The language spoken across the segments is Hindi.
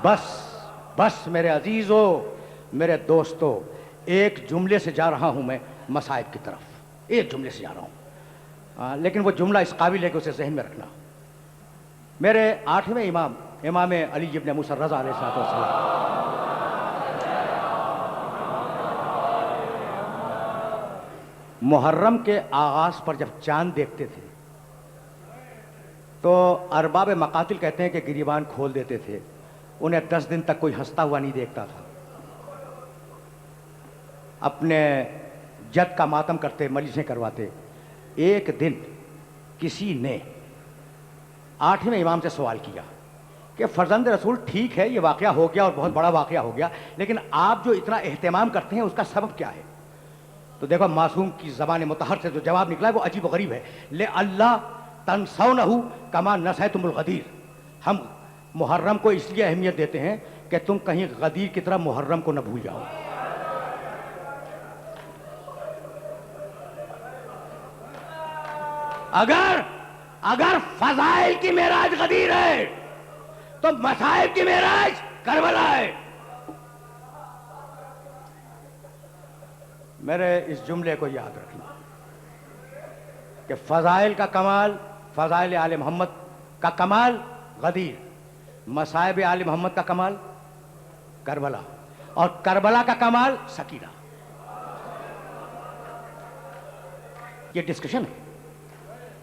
बस बस मेरे अजीजों, मेरे दोस्तों, एक जुमले से जा रहा हूं मैं मसाइब की तरफ, एक जुमले से जा रहा हूं। लेकिन वो जुमला इस काबिल है कि उसे जहन में रखना। मेरे 8वें इमाम, इमाम अली इब्न मूसा रज़ा अलैहिस्सलाम, मुहर्रम के आगाज़ पर जब चांद देखते थे तो अरबाब मकातिल कहते हैं कि गिरीबान खोल देते थे। उन्हें 10 दिन तक कोई हंसता हुआ नहीं देखता था। अपने जद का मातम करते, मलिशें करवाते। एक दिन किसी ने 8वें इमाम से सवाल किया कि फर्जंद रसूल, ठीक है ये वाक़या हो गया और बहुत बड़ा वाक़या हो गया, लेकिन आप जो इतना एहतमाम करते हैं उसका सबब क्या है? तो देखो मासूम की ज़बान मुतहर से जो जवाब निकला है वो अजीब व गरीब है। ले अल्लाह तनसौनहु कमा नसैतुमुल गदीर। हम मुहर्रम को इसलिए अहमियत देते हैं कि तुम कहीं गदीर की तरह मुहर्रम को न भूल जाओ। अगर अगर फजाइल की मेराज गदीर है तो मसाइब की मेराज करबला है। मेरे इस जुमले को याद रखना कि फजाइल का कमाल, फजाइल आले मोहम्मद का कमाल गदीर, मसाइब आले मोहम्मद का कमाल करबला, और करबला का कमाल सकीना। ये डिस्कशन है,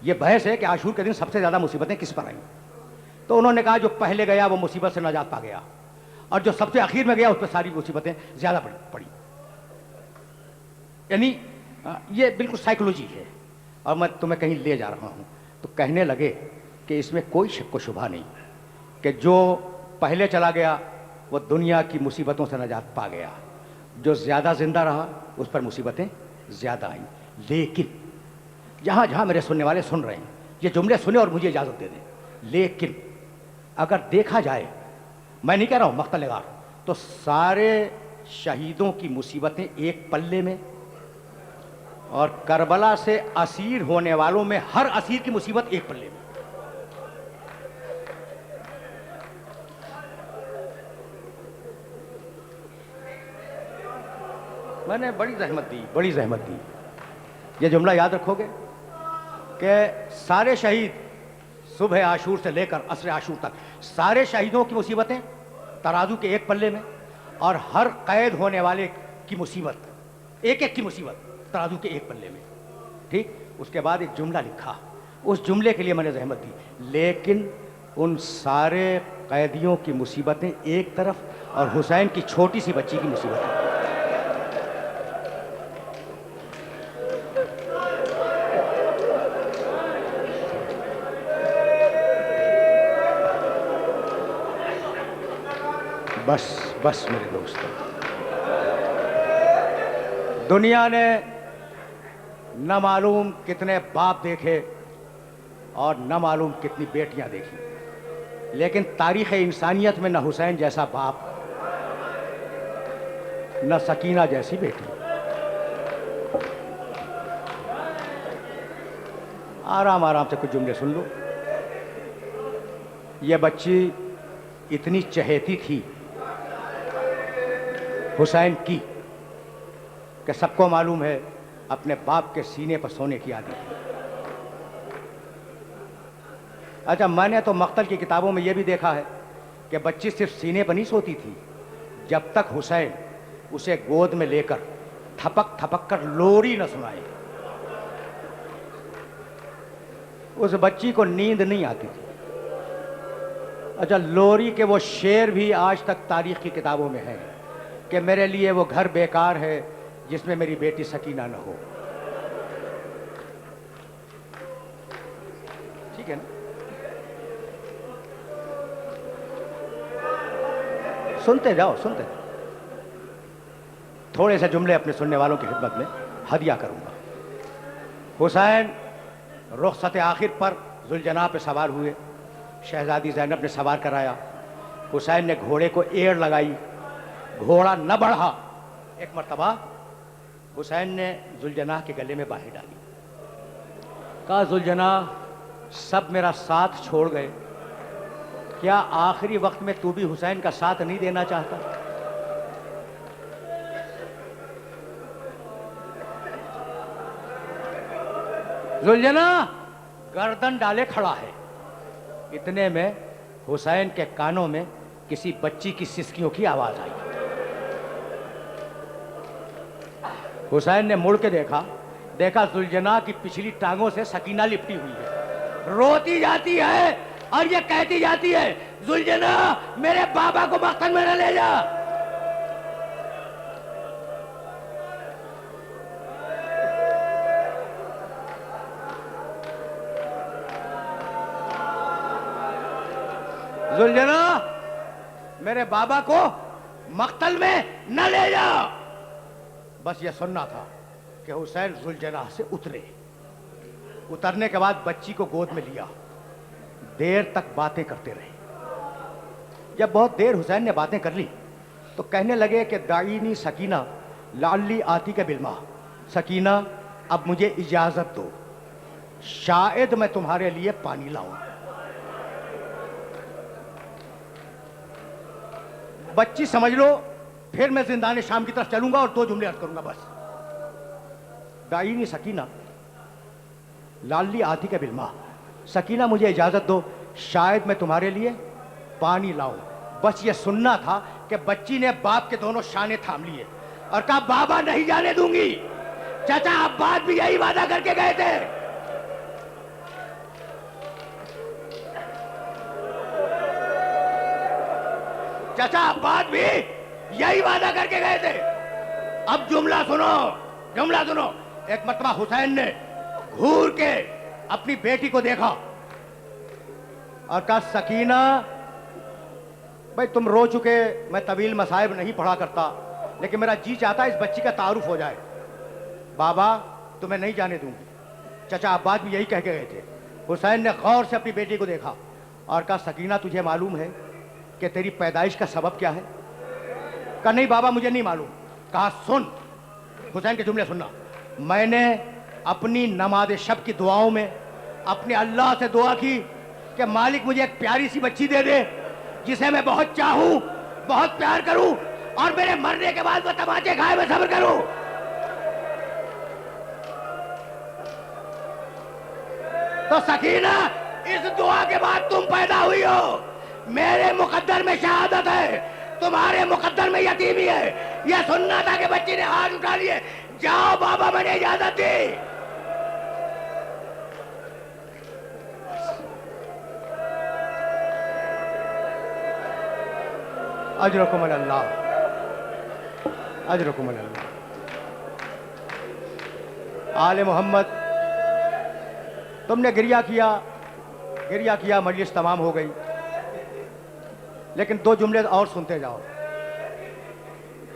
ये बहस है कि आशूर के दिन सबसे ज्यादा मुसीबतें किस पर आई। तो उन्होंने कहा जो पहले गया वो मुसीबत से नजात पा गया, और जो सबसे आखिर में गया उस पर सारी मुसीबतें ज्यादा पड़ी। यानी ये बिल्कुल साइकोलॉजी है। और मैं तुम्हें कहीं ले जा रहा हूं तो कहने लगे कि इसमें कोई शक व शुबा नहीं कि जो पहले चला गया वो दुनिया की मुसीबतों से नजात पा गया, जो ज़्यादा जिंदा रहा उस पर मुसीबतें ज़्यादा आईं। लेकिन जहाँ जहाँ मेरे सुनने वाले सुन रहे हैं ये जुमले सुने और मुझे इजाज़त दे दें। लेकिन अगर देखा जाए, मैं नहीं कह रहा हूँ मख्तल गार, तो सारे शहीदों की मुसीबतें एक पल्ले में, और करबला से असीर होने वालों में हर असीर की मुसीबत एक पल्ले में। मैंने बड़ी जहमत दी। ये जुमला याद रखोगे कि सारे शहीद सुबह आशूर से लेकर असर आशूर तक सारे शहीदों की मुसीबतें तराजू के एक पल्ले में, और हर कैद होने वाले की मुसीबत एक एक की मुसीबत तराजू के एक पल्ले में। ठीक, उसके बाद एक जुमला लिखा, उस जुमले के लिए मैंने जहमत दी। लेकिन उन सारे कैदियों की मुसीबतें एक तरफ और हुसैन की छोटी सी बच्ची की मुसीबतें। बस मेरे दोस्तों, दुनिया ने न मालूम कितने बाप देखे और न मालूम कितनी बेटियां देखी, लेकिन तारीख़ इंसानियत में न हुसैन जैसा बाप, न सकीना जैसी बेटी। आराम आराम से कुछ जुमले सुन लो। ये बच्ची इतनी चहेती थी हुसैन की कि सबको मालूम है अपने बाप के सीने पर सोने की आदत है। अच्छा, मैंने तो मख्तल की किताबों में यह भी देखा है कि बच्ची सिर्फ सीने पर नहीं सोती थी, जब तक हुसैन उसे गोद में लेकर थपक थपक कर लोरी न सुनाए उस बच्ची को नींद नहीं आती थी। अच्छा, लोरी के वो शेर भी आज तक तारीख की किताबों में है कि मेरे लिए वो घर बेकार है जिसमें मेरी बेटी सकीना न हो। ठीक है ना? सुनते जाओ, सुनते। थोड़े से जुमले अपने सुनने वालों की खिदमत में हदिया करूंगा। हुसैन रुखसत आखिर पर जुलजना पे सवार हुए, शहजादी ज़ैनब ने सवार कराया। हुसैन ने घोड़े को एड़ लगाई, घोड़ा न बढ़ा। एक मर्तबा हुसैन ने जुलजना के गले में बाहें डाली, कहा जुलजना सब मेरा साथ छोड़ गए, क्या आखिरी वक्त में तू भी हुसैन का साथ नहीं देना चाहता? जुलझना गर्दन डाले खड़ा है। इतने में हुसैन के कानों में किसी बच्ची की सिसकियों की आवाज आई। हुसैन ने मुड़ के देखा जुलझना की पिछली टांगों से सकीना लिपटी हुई है, रोती जाती है और ये कहती जाती है, जुलझना मेरे बाबा को मक्तल में न ले जा। जुलझना मेरे बाबा को मक्तल में न ले जा। बस ये सुनना था कि हुसैन जुलझना से उतरने के बाद बच्ची को गोद में लिया। देर तक बातें करते रहे। जब बहुत देर हुसैन ने बातें कर ली तो कहने लगे कि दाईनी सकीना लाली आती के बिल्मा, सकीना अब मुझे इजाजत दो, शायद मैं तुम्हारे लिए पानी लाऊं। बच्ची समझ लो, फिर मैं जिंदाने शाम की तरफ चलूंगा और 2 जुमले अर्ज करूंगा बस। दाईनी सकीना लाली आती के बिल्मा, सकीना मुझे इजाजत दो, शायद मैं तुम्हारे लिए पानी लाऊं। बस ये सुनना था कि बच्ची ने बाप के दोनों शाने थाम लिए और कहा, बाबा नहीं जाने दूंगी। चाचा अब्बास भी यही वादा करके गए थे। चाचा अब्बास भी यही वादा करके गए थे। अब जुमला सुनो। एक मरतबा हुसैन ने घूर के अपनी बेटी को देखा और कहा, सकीना भाई तुम रो चुके, मैं तवील मसाइब नहीं पढ़ा करता, लेकिन मेरा जी चाहता है इस बच्ची का तारुफ हो जाए। बाबा तुम्हें नहीं जाने दूंगी। चाचा अब्बास भी यही कह के गए थे। हुसैन ने गौर से अपनी बेटी को देखा और कहा, सकीना तुझे मालूम है कि तेरी पैदाइश का सबब क्या है? कहा नहीं बाबा मुझे नहीं मालूम। कहा सुन, हुसैन के जुमले सुनना। मैंने अपनी नमाज शब की दुआओं में अपने अल्लाह से दुआ की कि मालिक मुझे एक प्यारी सी बच्ची दे दे जिसे मैं बहुत चाहूं, बहुत प्यार करूं और मेरे मरने के बाद वो तमाचे खाए मैं सब्र करूं। तो सकीना इस दुआ के बाद तुम पैदा हुई हो। मेरे मुकद्दर में शहादत है, तुम्हारे मुकद्दर में यतीमी है। यह सुनना था कि बच्ची ने हाथ उठा लिए। जाओ बाबा मैंने इजाजत दी। अजरकुम अल्लाह, अजरकुम अल्लाह। आले मोहम्मद तुमने गिरिया किया, मजलिस तमाम हो गई, लेकिन 2 जुमले और सुनते जाओ।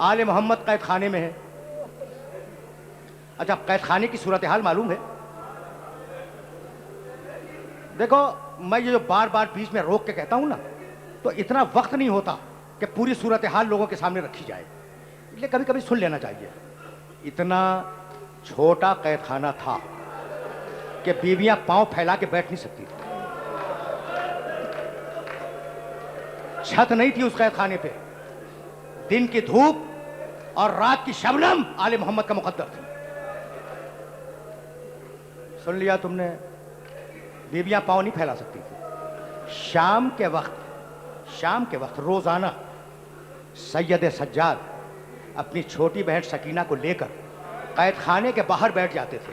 आले मोहम्मद कैद खाने में है। अच्छा, कैद खाने की सूरत हाल मालूम है? देखो मैं ये जो बार बार बीच में रोक के कहता हूं ना, तो इतना वक्त नहीं होता कि पूरी सूरत हाल लोगों के सामने रखी जाए, इसलिए कभी कभी सुन लेना चाहिए। इतना छोटा कैद खाना था कि बीवियां पांव फैला के बैठ नहीं सकती थी। छत नहीं थी उस कैद खाने पे। दिन की धूप और रात की शबनम आले मोहम्मद का मुकद्दर थी। सुन लिया तुमने, बीवियां पांव नहीं फैला सकती थी। शाम के वक्त रोजाना सैयद सज्जाद अपनी छोटी बहन सकीना को लेकर कैद खाने के बाहर बैठ जाते थे।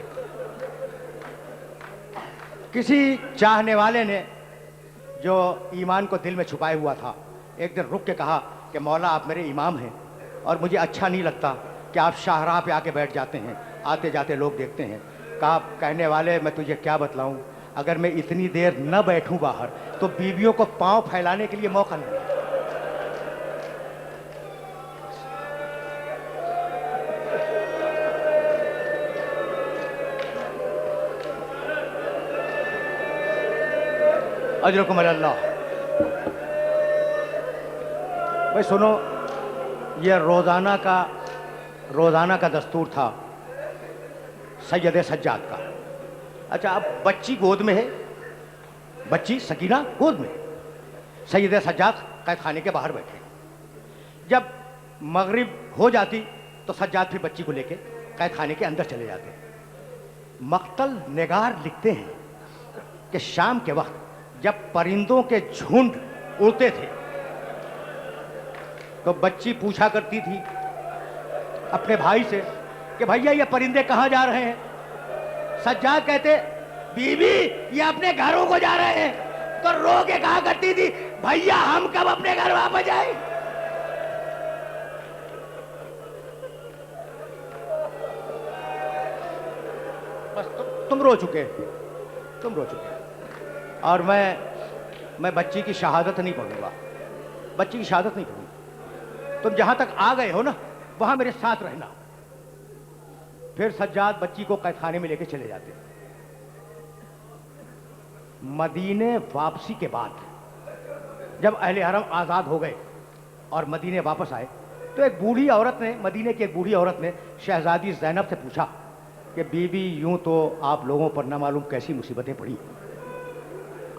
किसी चाहने वाले ने जो ईमान को दिल में छुपाए हुआ था, एक दिन रुक के कहा कि मौला आप मेरे इमाम हैं और मुझे अच्छा नहीं लगता कि आप शाहराह पे आके बैठ जाते हैं, आते जाते लोग देखते हैं। कहा कहने वाले मैं तुझे क्या बतलाऊं, अगर मैं इतनी देर न बैठूं बाहर तो बीवियों को पांव फैलाने के लिए मौका नहीं। अजरकुम अल्लाह। भाई सुनो, यह रोजाना का दस्तूर था सैयद सज्जाद का। अच्छा, अब बच्ची गोद में है, बच्ची सकीना गोद में। सैयद सज्जाद कैद खाने के बाहर बैठे। जब मगरिब हो जाती तो सज्जाद फिर बच्ची को लेके कैद खाने के अंदर चले जाते। मक्तल निगार लिखते हैं कि शाम के वक्त जब परिंदों के झुंड उड़ते थे तो बच्ची पूछा करती थी अपने भाई से कि भैया ये परिंदे कहाँ जा रहे हैं। सज्जाद कहते बीबी ये अपने घरों को जा रहे हैं। तो रो के कहा करती थी भैया हम कब अपने घर वापस जाए। बस तुम रो चुके, तुम रो चुके। और मैं बच्ची की शहादत नहीं पढ़ूंगा, बच्ची की शहादत नहीं पढ़ूंगा। तुम जहां तक आ गए हो ना वहां मेरे साथ रहना। फिर सज्जाद बच्ची को कैदखाने में लेके चले जाते। मदीने वापसी के बाद जब अहले हरम आजाद हो गए और मदीने वापस आए तो एक बूढ़ी औरत ने, मदीने की एक बूढ़ी औरत ने शहजादी ज़ैनब से पूछा कि बीबी यूं तो आप लोगों पर न मालूम कैसी मुसीबतें पड़ी,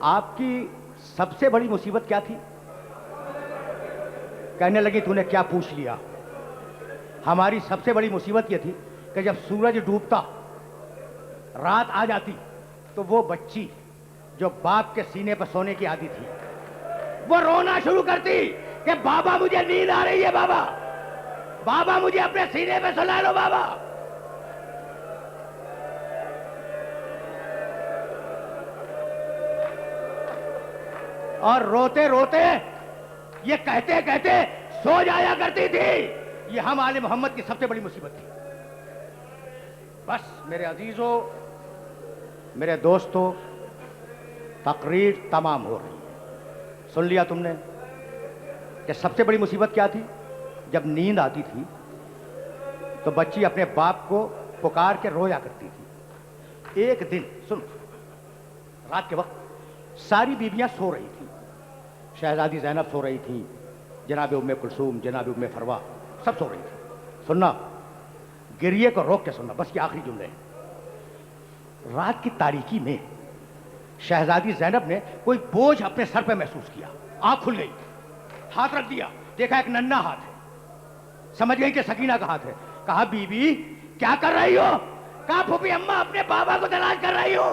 आपकी सबसे बड़ी मुसीबत क्या थी। कहने लगी तूने क्या पूछ लिया। हमारी सबसे बड़ी मुसीबत यह थी कि जब सूरज डूबता, रात आ जाती तो वो बच्ची जो बाप के सीने पर सोने की आदी थी वो रोना शुरू करती कि बाबा मुझे नींद आ रही है, बाबा बाबा मुझे अपने सीने पे सुला लो बाबा। और रोते रोते ये कहते कहते सो जाया करती थी। ये हम आले मोहम्मद की सबसे बड़ी मुसीबत थी। बस मेरे अजीजों, मेरे दोस्तों, तकरीर तमाम हो रही है। सुन लिया तुमने कि सबसे बड़ी मुसीबत क्या थी। जब नींद आती थी तो बच्ची अपने बाप को पुकार के रोया करती थी। एक दिन सुन, रात के वक्त सारी बीबियां सो रही थी। शहजादी ज़ैनब सो रही थी, जनाब उम्मे कुलसूम, जनाब उम्मे फरवा, सब सो रही थी। सुनना, गिरिए को रोक के सुनना, बस ये आखिरी जुमले हैं। रात की तारीकी में शहजादी ज़ैनब ने कोई बोझ अपने सर पे महसूस किया। आंख खुल गई, हाथ रख दिया, देखा एक नन्हा हाथ है। समझ गई कि सकीना का हाथ है। कहा बीबी क्या कर रही हो। कहा फूफी अम्मा अपने बाबा को तलाश कर रही हो।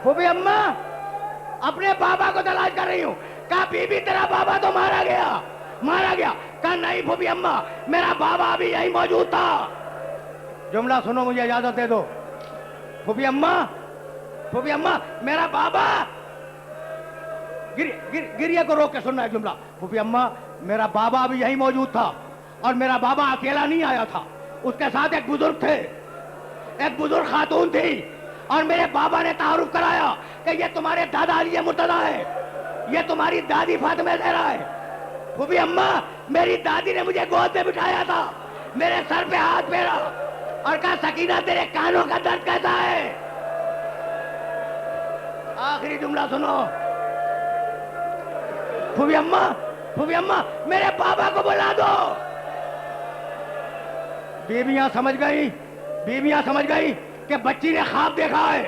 फूफी अम्मा अपने बाबा को तलाश कर रही हूं। कहा बीबी तेरा बाबा तो मारा गया, मारा गया। कहा नहीं फूफी अम्मा मेरा बाबा अभी यही मौजूद था। जुमला सुनो, मुझे इजाजत दे दो। फूफी अम्मा, फूफी अम्मा मेरा बाबा, गिरिया को रोक के सुनना है जुमला। फूफी अम्मा मेरा बाबा अभी यही मौजूद था और मेरा बाबा अकेला नहीं आया था, उसके साथ एक बुजुर्ग थे, एक बुजुर्ग खातून थी। और मेरे बाबा ने तारुफ कराया कि ये तुम्हारे दादा अली मुर्तजा है, ये तुम्हारी दादी फातिमा ज़हरा है। फूफी अम्मा मेरी दादी ने मुझे गोद में बिठाया था, मेरे सर पे हाथ फेरा और कहा सकीना तेरे कानों का दर्द कैसा है। आखिरी जुमला सुनो। फूफी अम्मा, फूफी अम्मा मेरे बाबा को बुला दो। बीबियां समझ गई, बीबियां समझ गई कि बच्ची ने ख्वाब देखा है।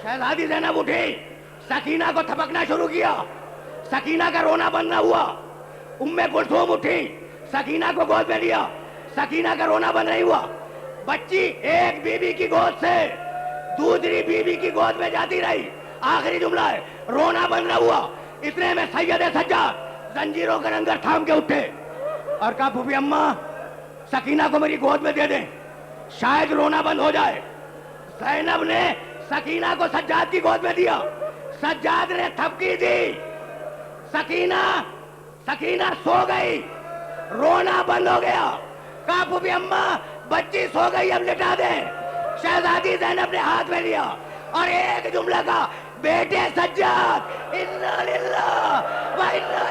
शहजादी ज़ैनब उठी, सकीना को थपकना शुरू किया। सकीना का रोना बंद न हुआ। उम्मे कुलसूम उठी, सकीना को गोद में लिया। सकीना का रोना बंद नहीं हुआ। बच्ची एक बीबी की गोद से दूसरी बीबी की गोद में जाती रही। आखिरी जुमला है, रोना बंद न हुआ। इतने में सैयद सज्जाद जंजीरों का लंगर थाम के उठे और कहा फूफी अम्मा सकीना को मेरी गोद में दे दें, शायद रोना बंद हो जाए। ज़ैनब ने सकीना को सज्जाद की गोद में दिया। सज्जाद ने थपकी दी। सकीना, सकीना सो गई, रोना बंद हो गया। कहा फूफी अम्मा बच्ची सो गई, अब लिटा दे। शहजादी ज़ैनब ने हाथ में लिया और एक जुमला का, बेटे सज्जाद इन्ना लिल्लाह व इन्ना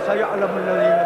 सयअलमुल लज़ीना